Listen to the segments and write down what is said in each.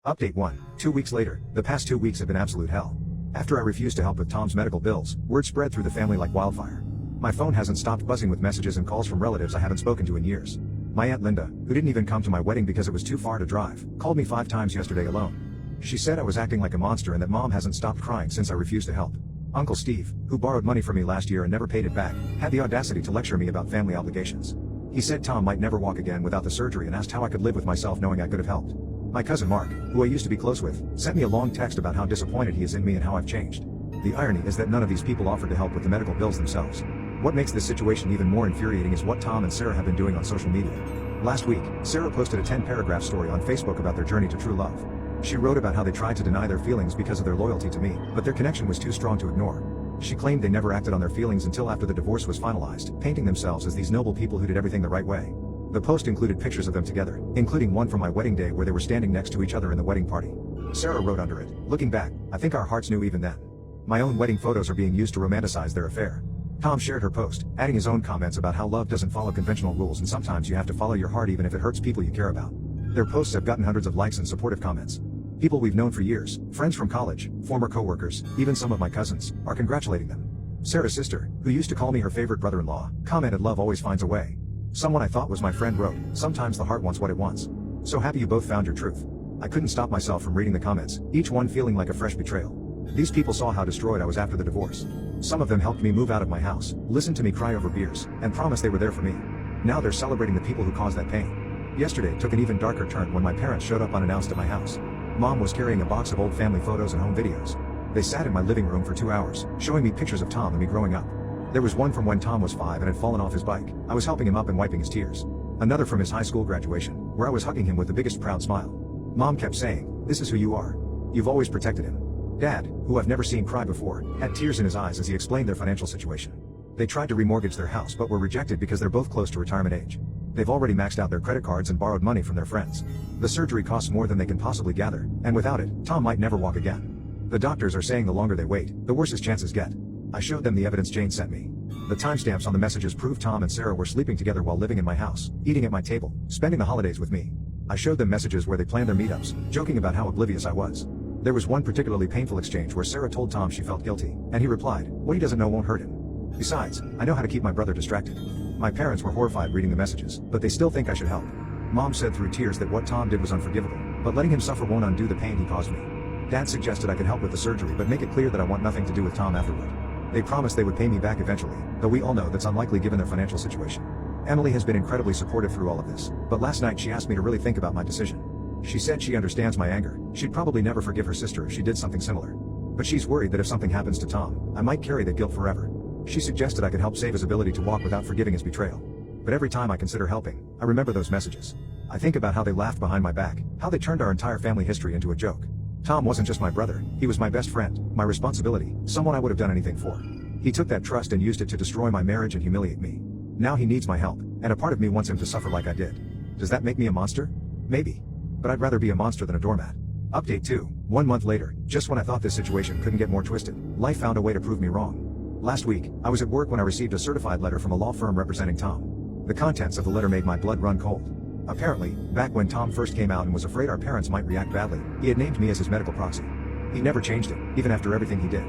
Update 1. 2 weeks later, the past 2 weeks have been absolute hell. After I refused to help with Tom's medical bills, word spread through the family like wildfire. My phone hasn't stopped buzzing with messages and calls from relatives I haven't spoken to in years. My Aunt Linda, who didn't even come to my wedding because it was too far to drive, called me 5 times yesterday alone. She said I was acting like a monster and that Mom hasn't stopped crying since I refused to help. Uncle Steve, who borrowed money from me last year and never paid it back, had the audacity to lecture me about family obligations. He said Tom might never walk again without the surgery and asked how I could live with myself knowing I could have helped. My cousin Mark, who I used to be close with, sent me a long text about how disappointed he is in me and how I've changed. The irony is that none of these people offered to help with the medical bills themselves. What makes this situation even more infuriating is what Tom and Sarah have been doing on social media. Last week, Sarah posted a 10-paragraph story on Facebook about their journey to true love. She wrote about how they tried to deny their feelings because of their loyalty to me, but their connection was too strong to ignore. She claimed they never acted on their feelings until after the divorce was finalized, painting themselves as these noble people who did everything the right way. The post included pictures of them together, including one from my wedding day where they were standing next to each other in the wedding party. Sarah wrote under it, "Looking back, I think our hearts knew even then. My own wedding photos are being used to romanticize their affair." Tom shared her post, adding his own comments about how love doesn't follow conventional rules and sometimes you have to follow your heart even if it hurts people you care about. Their posts have gotten hundreds of likes and supportive comments. People we've known for years, friends from college, former co-workers, even some of my cousins, are congratulating them. Sarah's sister, who used to call me her favorite brother-in-law, commented, "Love always finds a way." Someone I thought was my friend wrote, "Sometimes the heart wants what it wants." So happy you both found your truth. I couldn't stop myself from reading the comments, each one feeling like a fresh betrayal. These people saw how destroyed I was after the divorce. Some of them helped me move out of my house, listened to me cry over beers, and promised they were there for me. Now they're celebrating the people who caused that pain. Yesterday took an even darker turn when my parents showed up unannounced at my house. Mom was carrying a box of old family photos and home videos. They sat in my living room for 2 hours, showing me pictures of Tom and me growing up. There was one from when Tom was 5 and had fallen off his bike. I was helping him up and wiping his tears. Another from his high school graduation, where I was hugging him with the biggest proud smile. Mom kept saying, "This is who you are. You've always protected him." Dad, who I've never seen cry before, had tears in his eyes as he explained their financial situation. They tried to remortgage their house but were rejected because they're both close to retirement age. They've already maxed out their credit cards and borrowed money from their friends. The surgery costs more than they can possibly gather, and without it, Tom might never walk again. The doctors are saying the longer they wait, the worse his chances get. I showed them the evidence Jane sent me. The timestamps on the messages prove Tom and Sarah were sleeping together while living in my house, eating at my table, spending the holidays with me. I showed them messages where they planned their meetups, joking about how oblivious I was. There was one particularly painful exchange where Sarah told Tom she felt guilty, and he replied, "What he doesn't know won't hurt him. Besides, I know how to keep my brother distracted." My parents were horrified reading the messages, but they still think I should help. Mom said through tears that what Tom did was unforgivable, but letting him suffer won't undo the pain he caused me. Dad suggested I could help with the surgery but make it clear that I want nothing to do with Tom afterward. They promised they would pay me back eventually, though we all know that's unlikely given their financial situation. Emily has been incredibly supportive through all of this, but last night she asked me to really think about my decision. She said she understands my anger. She'd probably never forgive her sister if she did something similar. But she's worried that if something happens to Tom, I might carry that guilt forever. She suggested I could help save his ability to walk without forgiving his betrayal. But every time I consider helping, I remember those messages. I think about how they laughed behind my back, how they turned our entire family history into a joke. Tom wasn't just my brother, he was my best friend, my responsibility, someone I would have done anything for. He took that trust and used it to destroy my marriage and humiliate me. Now he needs my help, and a part of me wants him to suffer like I did. Does that make me a monster? Maybe. But I'd rather be a monster than a doormat. Update 2. 1 month later, just when I thought this situation couldn't get more twisted, life found a way to prove me wrong. Last week, I was at work when I received a certified letter from a law firm representing Tom. The contents of the letter made my blood run cold. Apparently, back when Tom first came out and was afraid our parents might react badly, he had named me as his medical proxy. He never changed it, even after everything he did.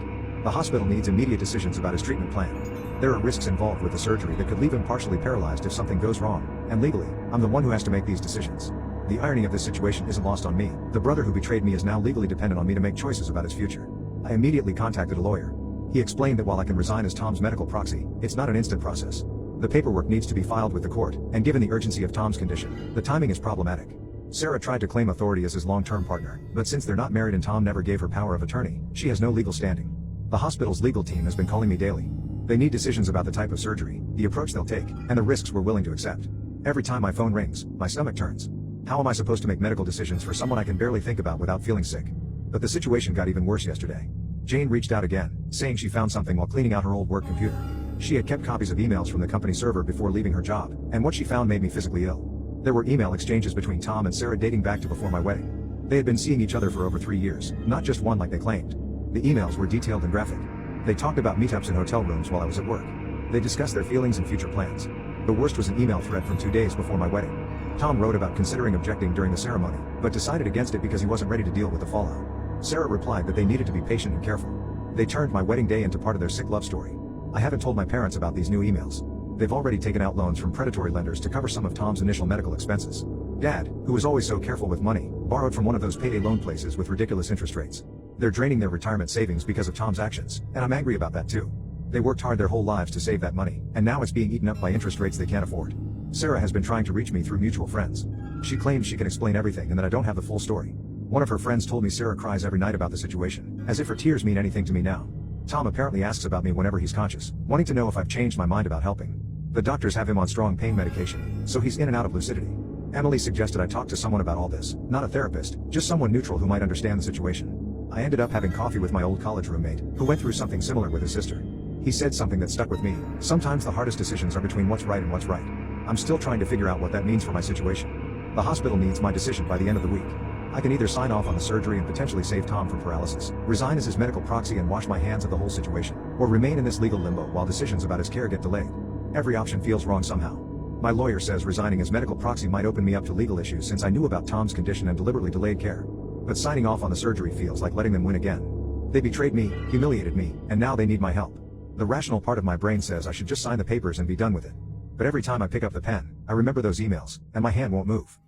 The hospital needs immediate decisions about his treatment plan. There are risks involved with the surgery that could leave him partially paralyzed if something goes wrong, and legally, I'm the one who has to make these decisions. The irony of this situation isn't lost on me. The brother who betrayed me is now legally dependent on me to make choices about his future. I immediately contacted a lawyer. He explained that while I can resign as Tom's medical proxy, it's not an instant process. The paperwork needs to be filed with the court, and given the urgency of Tom's condition, the timing is problematic. Sarah tried to claim authority as his long-term partner, but since they're not married and Tom never gave her power of attorney, she has no legal standing. The hospital's legal team has been calling me daily. They need decisions about the type of surgery, the approach they'll take, and the risks we're willing to accept. Every time my phone rings, my stomach turns. How am I supposed to make medical decisions for someone I can barely think about without feeling sick? But the situation got even worse yesterday. Jane reached out again, saying she found something while cleaning out her old work computer. She had kept copies of emails from the company server before leaving her job, and what she found made me physically ill. There were email exchanges between Tom and Sarah dating back to before my wedding. They had been seeing each other for over 3 years, not just one like they claimed. The emails were detailed and graphic. They talked about meetups in hotel rooms while I was at work. They discussed their feelings and future plans. The worst was an email thread from 2 days before my wedding. Tom wrote about considering objecting during the ceremony, but decided against it because he wasn't ready to deal with the fallout. Sarah replied that they needed to be patient and careful. They turned my wedding day into part of their sick love story. I haven't told my parents about these new emails. They've already taken out loans from predatory lenders to cover some of Tom's initial medical expenses. Dad, who was always so careful with money, borrowed from one of those payday loan places with ridiculous interest rates. They're draining their retirement savings because of Tom's actions, and I'm angry about that too. They worked hard their whole lives to save that money, and now it's being eaten up by interest rates they can't afford. Sarah has been trying to reach me through mutual friends. She claims she can explain everything and that I don't have the full story. One of her friends told me Sarah cries every night about the situation, as if her tears mean anything to me now. Tom apparently asks about me whenever he's conscious, wanting to know if I've changed my mind about helping. The doctors have him on strong pain medication, so he's in and out of lucidity. Emily suggested I talk to someone about all this, not a therapist, just someone neutral who might understand the situation. I ended up having coffee with my old college roommate, who went through something similar with his sister. He said something that stuck with me: sometimes the hardest decisions are between what's right and what's right. I'm still trying to figure out what that means for my situation. The hospital needs my decision by the end of the week. I can either sign off on the surgery and potentially save Tom from paralysis, resign as his medical proxy and wash my hands of the whole situation, or remain in this legal limbo while decisions about his care get delayed. Every option feels wrong somehow. My lawyer says resigning as medical proxy might open me up to legal issues since I knew about Tom's condition and deliberately delayed care. But signing off on the surgery feels like letting them win again. They betrayed me, humiliated me, and now they need my help. The rational part of my brain says I should just sign the papers and be done with it. But every time I pick up the pen, I remember those emails, and my hand won't move.